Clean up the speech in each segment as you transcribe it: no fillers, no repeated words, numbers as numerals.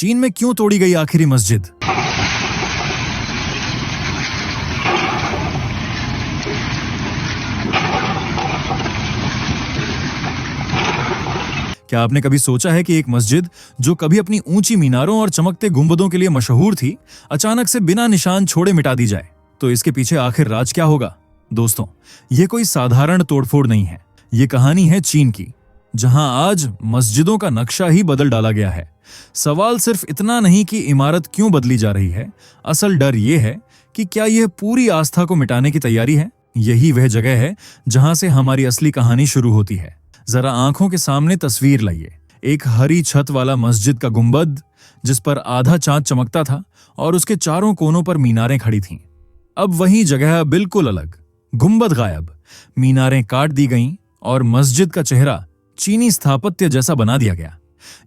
चीन में क्यों तोड़ी गई आखिरी मस्जिद? क्या आपने कभी सोचा है कि एक मस्जिद जो कभी अपनी ऊंची मीनारों और चमकते गुंबदों के लिए मशहूर थी, अचानक से बिना निशान छोड़े मिटा दी जाए? तो इसके पीछे आखिर राज क्या होगा? दोस्तों, यह कोई साधारण तोड़फोड़ नहीं है। ये कहानी है चीन की, जहां आज मस्जिदों का नक्शा ही बदल डाला गया है। सवाल सिर्फ इतना नहीं कि इमारत क्यों बदली जा रही है, असल डर यह है कि क्या यह पूरी आस्था को मिटाने की तैयारी है। यही वह जगह है जहां से हमारी असली कहानी शुरू होती है। जरा आंखों के सामने तस्वीर लाइए। एक हरी छत वाला मस्जिद का गुंबद, जिस पर आधा चांद चमकता था और उसके चारों कोनों पर मीनारें खड़ी थीं। अब वही जगह बिल्कुल अलग, गुंबद गायब, मीनारें काट दी गईं और मस्जिद का चेहरा चीनी स्थापत्य जैसा बना दिया गया।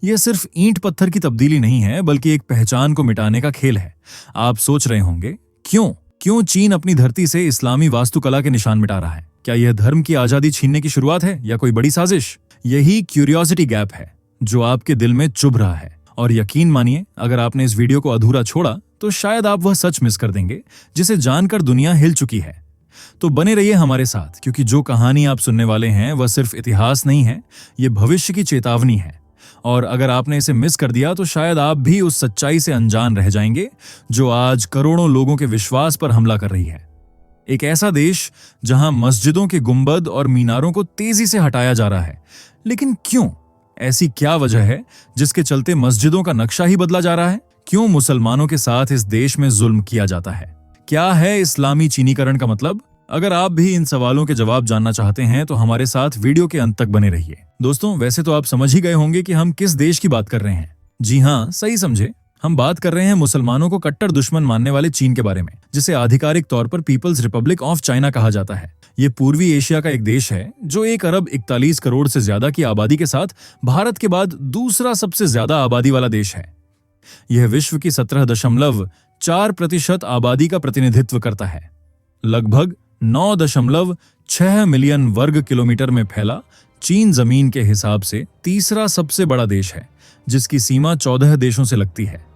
यह सिर्फ ईंट पत्थर की तब्दीली नहीं है, बल्कि एक पहचान को मिटाने का खेल है। आप सोच रहे होंगे, क्यों चीन अपनी धरती से इस्लामी वास्तुकला के निशान मिटा रहा है? क्या यह धर्म की आजादी छीनने की शुरुआत है या कोई बड़ी साजिश? यही क्यूरियोसिटी गैप है जो आपके दिल में चुभ रहा है। और यकीन मानिए, अगर आपने इस वीडियो को अधूरा छोड़ा तो शायद आप वह सच मिस कर देंगे जिसे जानकर दुनिया हिल चुकी है। तो बने रहिए हमारे साथ, क्योंकि जो कहानी आप सुनने वाले हैं वह सिर्फ इतिहास नहीं है, ये भविष्य की चेतावनी है। और अगर आपने इसे मिस कर दिया तो शायद आप भी उस सच्चाई से अनजान रह जाएंगे जो आज करोड़ों लोगों के विश्वास पर हमला कर रही है। एक ऐसा देश जहां मस्जिदों के गुंबद और मीनारों को तेजी से हटाया जा रहा है। लेकिन क्यों? ऐसी क्या वजह है जिसके चलते मस्जिदों का नक्शा ही बदला जा रहा है? क्यों मुसलमानों के साथ इस देश में जुल्म किया जाता है? क्या है इस्लामी चीनीकरण का मतलब? अगर आप भी इन सवालों के जवाब जानना चाहते हैं तो हमारे साथ वीडियो के अंत तक बने रहिए। दोस्तों, वैसे तो आप समझ ही गए होंगे कि हम किस देश की बात कर रहे हैं। जी हाँ, सही समझे, हम बात कर रहे हैं मुसलमानों को कट्टर दुश्मन मानने वाले चीन के बारे में, जिसे आधिकारिक तौर पर पीपल्स रिपब्लिक ऑफ चाइना कहा जाता है। ये पूर्वी एशिया का एक देश है जो 1 अरब 41 करोड़ से ज्यादा की आबादी के साथ भारत के बाद दूसरा सबसे ज्यादा आबादी वाला देश है। यह विश्व की 17.4% आबादी का प्रतिनिधित्व करता है। लगभग 9.6 मिलियन वर्ग किलोमीटर में फैला चीन जमीन के हिसाब से तीसरा सबसे बड़ा देश है, जिसकी सीमा 14 देशों से लगती है।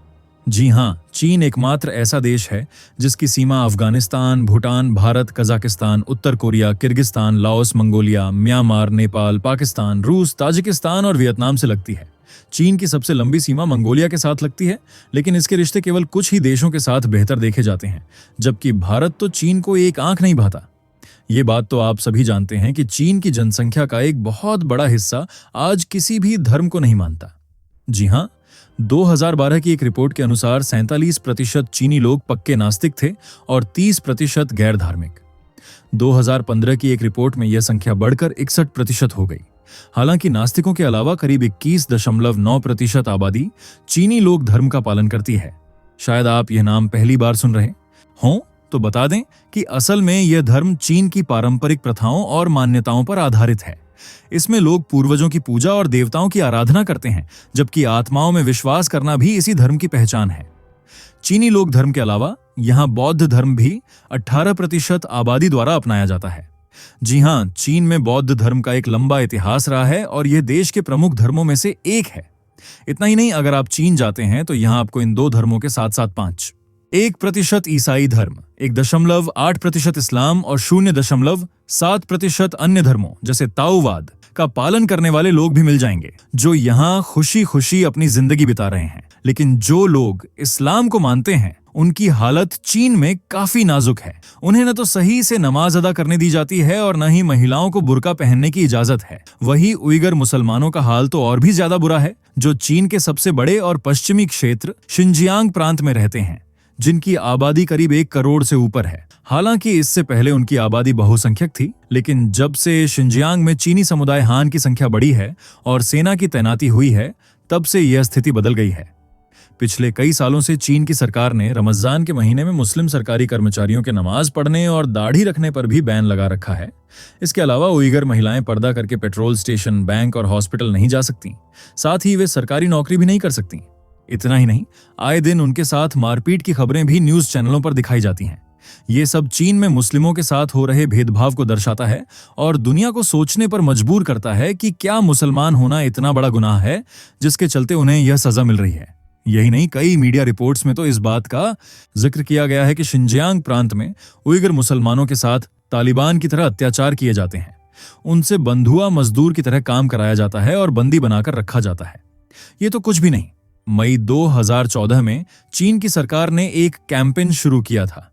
जी हाँ, चीन एकमात्र ऐसा देश है जिसकी सीमा अफगानिस्तान, भूटान, भारत, कजाकिस्तान, उत्तर Korea, Kyrgyzstan, Laos, Mongolia, Myanmar, Nepal, Pakistan, रूस, ताजिकिस्तान और वियतनाम से लगती है। चीन की सबसे लंबी सीमा मंगोलिया के साथ लगती है, लेकिन इसके रिश्ते केवल कुछ ही देशों के साथ बेहतर देखे जाते हैं, जबकि भारत तो चीन को एक आंख नहीं भाता। ये बात तो आप सभी जानते हैं कि चीन की जनसंख्या का एक बहुत बड़ा हिस्सा आज किसी भी धर्म को नहीं मानता। जी हाँ, 2012 की एक रिपोर्ट के अनुसार 47% चीनी लोग पक्के नास्तिक थे और 30% गैर धार्मिक। 2015 की एक रिपोर्ट में यह संख्या बढ़कर 61% हो गई। हालांकि नास्तिकों के अलावा करीब 21.9% आबादी चीनी लोग धर्म का पालन करती है। शायद आप यह नाम पहली बार सुन रहे हों, तो बता दें कि असल में यह धर्म चीन की पारंपरिक प्रथाओं और मान्यताओं पर आधारित है। इसमें लोग पूर्वजों की पूजा और देवताओं की आराधना करते हैं, जबकि आत्माओं में विश्वास करना भी इसी धर्म की पहचान है। चीनी लोक धर्म के अलावा यहाँ बौद्ध धर्म भी 18% आबादी द्वारा अपनाया जाता है। जी हाँ, चीन में बौद्ध धर्म का एक लंबा इतिहास रहा है और यह देश के प्रमुख धर्मों में से एक है। इतना ही नहीं, अगर आप चीन जाते हैं तो यहाँ आपको इन 2 धर्मों के साथ साथ 1% ईसाई धर्म, 1.8% इस्लाम और 0.7% अन्य धर्मों जैसे ताओवाद का पालन करने वाले लोग भी मिल जाएंगे, जो यहाँ खुशी खुशी अपनी जिंदगी बिता रहे हैं। लेकिन जो लोग इस्लाम को मानते हैं, उनकी हालत चीन में काफी नाजुक है। उन्हें न तो सही से नमाज अदा करने दी जाती है और न ही महिलाओं को बुर्का पहनने की इजाजत है। वही उइगर मुसलमानों का हाल तो और भी ज्यादा बुरा है, जो चीन के सबसे बड़े और पश्चिमी क्षेत्र शिनजियांग प्रांत में रहते हैं, जिनकी आबादी करीब 1 करोड़ से ऊपर है। हालांकि इससे पहले उनकी आबादी बहुसंख्यक थी, लेकिन जब से शिनजियांग में चीनी समुदाय हान की संख्या बढ़ी है और सेना की तैनाती हुई है, तब से यह स्थिति बदल गई है। पिछले कई सालों से चीन की सरकार ने रमजान के महीने में मुस्लिम सरकारी कर्मचारियों के नमाज पढ़ने और दाढ़ी रखने पर भी बैन लगा रखा है। इसके अलावा उइगर महिलाएं पर्दा करके पेट्रोल स्टेशन, बैंक और हॉस्पिटल नहीं जा सकती। साथ ही वे सरकारी नौकरी भी नहीं कर सकती। इतना ही नहीं, आए दिन उनके साथ मारपीट की खबरें भी न्यूज चैनलों पर दिखाई जाती हैं। ये सब चीन में मुस्लिमों के साथ हो रहे भेदभाव को दर्शाता है और दुनिया को सोचने पर मजबूर करता है कि क्या मुसलमान होना इतना बड़ा गुनाह है जिसके चलते उन्हें यह सजा मिल रही है। यही नहीं, कई मीडिया रिपोर्ट्स में तो इस बात का जिक्र किया गया है कि शिनजियांग प्रांत में उइगर मुसलमानों के साथ तालिबान की तरह अत्याचार किए जाते हैं। उनसे बंधुआ मजदूर की तरह काम कराया जाता है और बंदी बनाकर रखा जाता है। ये तो कुछ भी नहीं, मई 2014 में चीन की सरकार ने एक कैंपेन शुरू किया था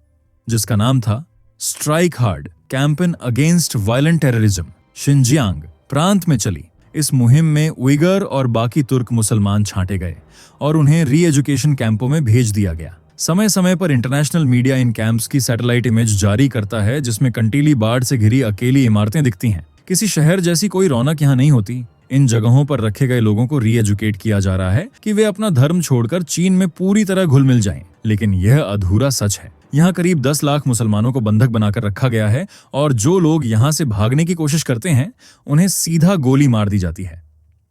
जिसका नाम था strike hard campaign against violent terrorism. Xinjiang प्रांत में चली इस मुहिम में उइगर और बाकी तुर्क मुसलमान छांटे गए और उन्हें री एजुकेशन कैंपों में भेज दिया गया। समय समय पर इंटरनेशनल मीडिया इन कैंप्स की सैटेलाइट इमेज जारी करता है जिसमें कंटीली बाढ़ से घिरी अकेली इमारतें दिखती हैं। किसी शहर जैसी कोई रौनक यहाँ नहीं होती। इन जगहों पर रखे गए लोगों को री एजुकेट किया जा रहा है कि वे अपना धर्म छोड़कर चीन में पूरी तरह घुल मिल जाएं। लेकिन यह अधूरा सच है। यहाँ करीब 10 लाख मुसलमानों को बंधक बनाकर रखा गया है और जो लोग यहाँ से भागने की कोशिश करते हैं उन्हें सीधा गोली मार दी जाती है।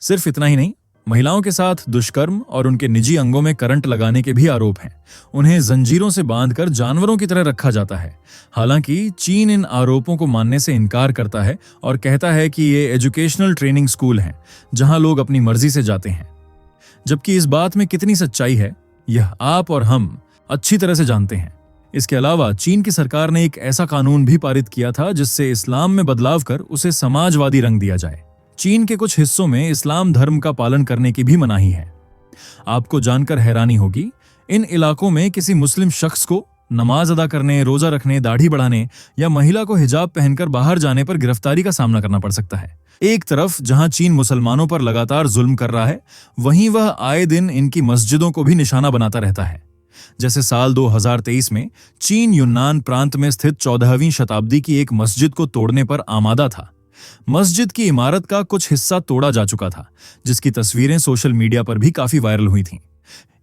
सिर्फ इतना ही नहीं, महिलाओं के साथ दुष्कर्म और उनके निजी अंगों में करंट लगाने के भी आरोप हैं। उन्हें जंजीरों से बांधकर जानवरों की तरह रखा जाता है। हालांकि चीन इन आरोपों को मानने से इनकार करता है और कहता है कि ये एजुकेशनल ट्रेनिंग स्कूल हैं जहां लोग अपनी मर्जी से जाते हैं। जबकि इस बात में कितनी सच्चाई है यह आप और हम अच्छी तरह से जानते हैं। इसके अलावा चीन की सरकार ने एक ऐसा कानून भी पारित किया था जिससे इस्लाम में बदलाव कर उसे समाजवादी रंग दिया जाए। चीन के कुछ हिस्सों में इस्लाम धर्म का पालन करने की भी मनाही है। आपको जानकर हैरानी होगी, इन इलाकों में किसी मुस्लिम शख्स को नमाज अदा करने, रोजा रखने, दाढ़ी बढ़ाने या महिला को हिजाब पहनकर बाहर जाने पर गिरफ्तारी का सामना करना पड़ सकता है। एक तरफ जहां चीन मुसलमानों पर लगातार जुल्म कर रहा है, वहीं वह आए दिन इनकी मस्जिदों को भी निशाना बनाता रहता है। जैसे साल 2023 में चीन युन्नान प्रांत में स्थित 14वीं शताब्दी की एक मस्जिद को तोड़ने पर आमादा था। मस्जिद की इमारत का कुछ हिस्सा तोड़ा जा चुका था, जिसकी तस्वीरें सोशल मीडिया पर भी काफी वायरल हुई थीं।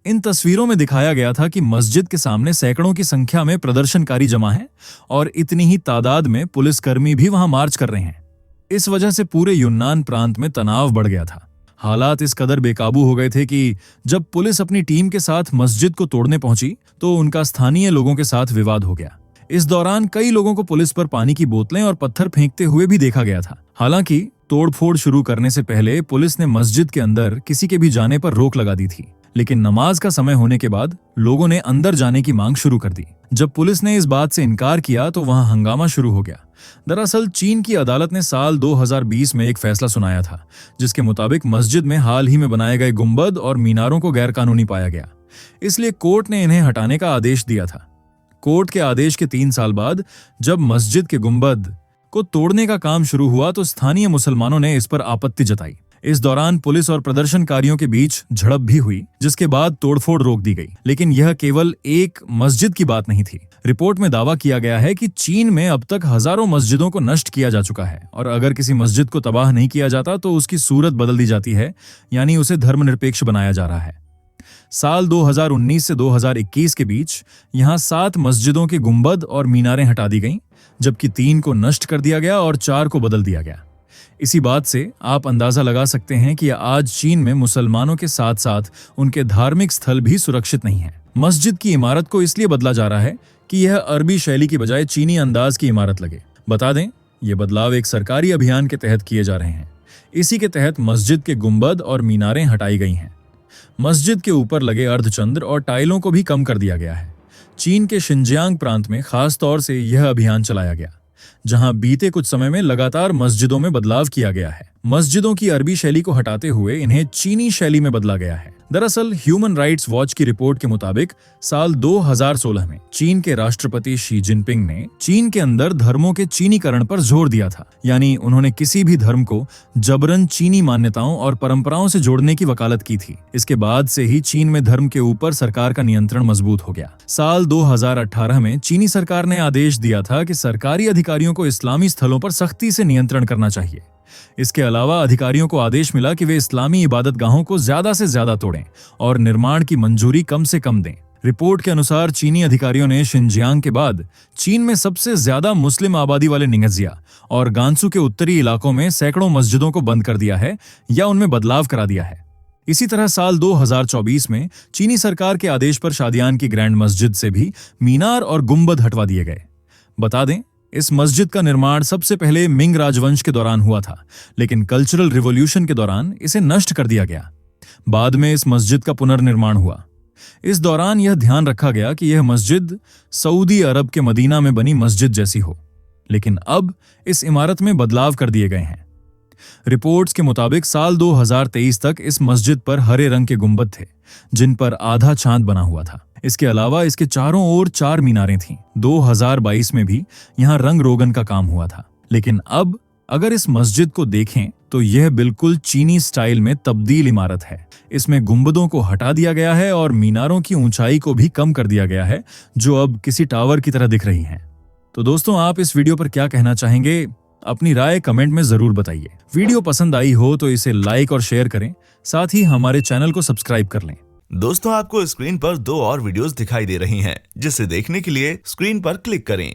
इन तस्वीरों में दिखाया गया था कि मस्जिद के सामने सैकड़ों की संख्या में प्रदर्शनकारी जमा हैं और इतनी ही तादाद में पुलिसकर्मी भी वहां मार्च कर रहे हैं। इस वजह से पूरे युन्नान प्रांत में तनाव बढ़ गया था। हालात इस कदर बेकाबू हो गए थे कि जब पुलिस अपनी टीम के साथ मस्जिद को तोड़ने पहुंची तो उनका स्थानीय लोगों के साथ विवाद हो गया। इस दौरान कई लोगों को पुलिस पर पानी की बोतलें और पत्थर फेंकते हुए भी देखा गया था। हालांकि तोड़फोड़ शुरू करने से पहले पुलिस ने मस्जिद के अंदर किसी के भी जाने पर रोक लगा दी थी, लेकिन नमाज का समय होने के बाद लोगों ने अंदर जाने की मांग शुरू कर दी। जब पुलिस ने इस बात से इनकार किया तो वहां हंगामा शुरू हो गया। दरअसल चीन की अदालत ने साल 2020 में एक फैसला सुनाया था जिसके मुताबिक मस्जिद में हाल ही में बनाए गए गुंबद और मीनारों को गैरकानूनी पाया गया, इसलिए कोर्ट ने इन्हें हटाने का आदेश दिया था। कोर्ट के आदेश के 3 साल बाद जब मस्जिद के गुंबद को तोड़ने का काम शुरू हुआ तो स्थानीय मुसलमानों ने इस पर आपत्ति जताई। इस दौरान पुलिस और प्रदर्शनकारियों के बीच झड़प भी हुई, जिसके बाद तोड़फोड़ रोक दी गई। लेकिन यह केवल एक मस्जिद की बात नहीं थी। रिपोर्ट में दावा किया गया है कि चीन में अब तक हजारों मस्जिदों को नष्ट किया जा चुका है और अगर किसी मस्जिद को तबाह नहीं किया जाता तो उसकी सूरत बदल दी जाती है, यानी उसे धर्मनिरपेक्ष बनाया जा रहा है। साल 2019 से 2021 के बीच यहां 7 मस्जिदों के गुंबद और मीनारें हटा दी गईं, जबकि 3 को नष्ट कर दिया गया और 4 को बदल दिया गया। इसी बात से आप अंदाजा लगा सकते हैं कि आज चीन में मुसलमानों के साथ साथ उनके धार्मिक स्थल भी सुरक्षित नहीं है। मस्जिद की इमारत को इसलिए बदला जा रहा है कि यह अरबी शैली की बजाय चीनी अंदाज की इमारत लगे। बता दें, ये बदलाव एक सरकारी अभियान के तहत किए जा रहे हैं। इसी के तहत मस्जिद के गुंबद और मीनारें हटाई गई हैं। मस्जिद के ऊपर लगे अर्धचंद्र और टाइलों को भी कम कर दिया गया है। चीन के शिनजियांग प्रांत में खास तौर से यह अभियान चलाया गया, जहां बीते कुछ समय में लगातार मस्जिदों में बदलाव किया गया है। मस्जिदों की अरबी शैली को हटाते हुए इन्हें चीनी शैली में बदला गया है। दरअसल ह्यूमन राइट्स वॉच की रिपोर्ट के मुताबिक साल 2016 में चीन के राष्ट्रपति शी जिनपिंग ने चीन के अंदर धर्मों के चीनीकरण पर जोर दिया था, यानी उन्होंने किसी भी धर्म को जबरन चीनी मान्यताओं और परंपराओं से जोड़ने की वकालत की थी। इसके बाद से ही चीन में धर्म के ऊपर सरकार का नियंत्रण मजबूत हो गया। साल 2018 में चीनी सरकार ने आदेश दिया था कि सरकारी अधिकारियों को इस्लामी स्थलों पर सख्ती से नियंत्रण करना चाहिए। इसके अलावा अधिकारियों को आदेश मिला कि वे इस्लामी इबादतगाहों को ज्यादा से ज्यादा तोड़ें और निर्माण की मंजूरी कम से कम दें। रिपोर्ट के अनुसार चीनी अधिकारियों ने शिनजियांग के बाद चीन में सबसे ज्यादा मुस्लिम आबादी वाले निंगजिया और गांसू के उत्तरी इलाकों में सैकड़ों मस्जिदों को बंद कर दिया है या उनमें बदलाव करा दिया है। इसी तरह साल 2024 में चीनी सरकार के आदेश पर शादियान की ग्रैंड मस्जिद से भी मीनार और गुंबद हटवा दिए गए। बता दें, इस मस्जिद का निर्माण सबसे पहले मिंग राजवंश के दौरान हुआ था, लेकिन कल्चरल रिवॉल्यूशन के दौरान इसे नष्ट कर दिया गया। बाद में इस मस्जिद का पुनर्निर्माण हुआ। इस दौरान यह ध्यान रखा गया कि यह मस्जिद सऊदी अरब के मदीना में बनी मस्जिद जैसी हो, लेकिन अब इस इमारत में बदलाव कर दिए गए हैं। रिपोर्ट्स के मुताबिक साल 2023 तक इस मस्जिद पर हरे रंग के गुंबद थे, जिन पर आधा चांद बना हुआ था। इसके अलावा इसके चारों ओर 4 मीनारें थीं। 2022 में भी यहां रंग रोगन का काम हुआ था, लेकिन अब अगर इस मस्जिद को देखें तो यह बिल्कुल चीनी स्टाइल में तब्दील इमारत है। इसमें गुंबदों को हटा दिया गया है और मीनारों की ऊंचाई को भी कम कर दिया गया है, जो अब किसी टावर की तरह दिख रही हैं। तो दोस्तों, आप इस वीडियो पर क्या कहना चाहेंगे? अपनी राय कमेंट में जरूर बताइए। वीडियो पसंद आई हो तो इसे लाइक और शेयर करें, साथ ही हमारे चैनल को सब्सक्राइब कर लें। दोस्तों, आपको स्क्रीन पर 2 और वीडियोस दिखाई दे रही हैं, जिसे देखने के लिए स्क्रीन पर क्लिक करें।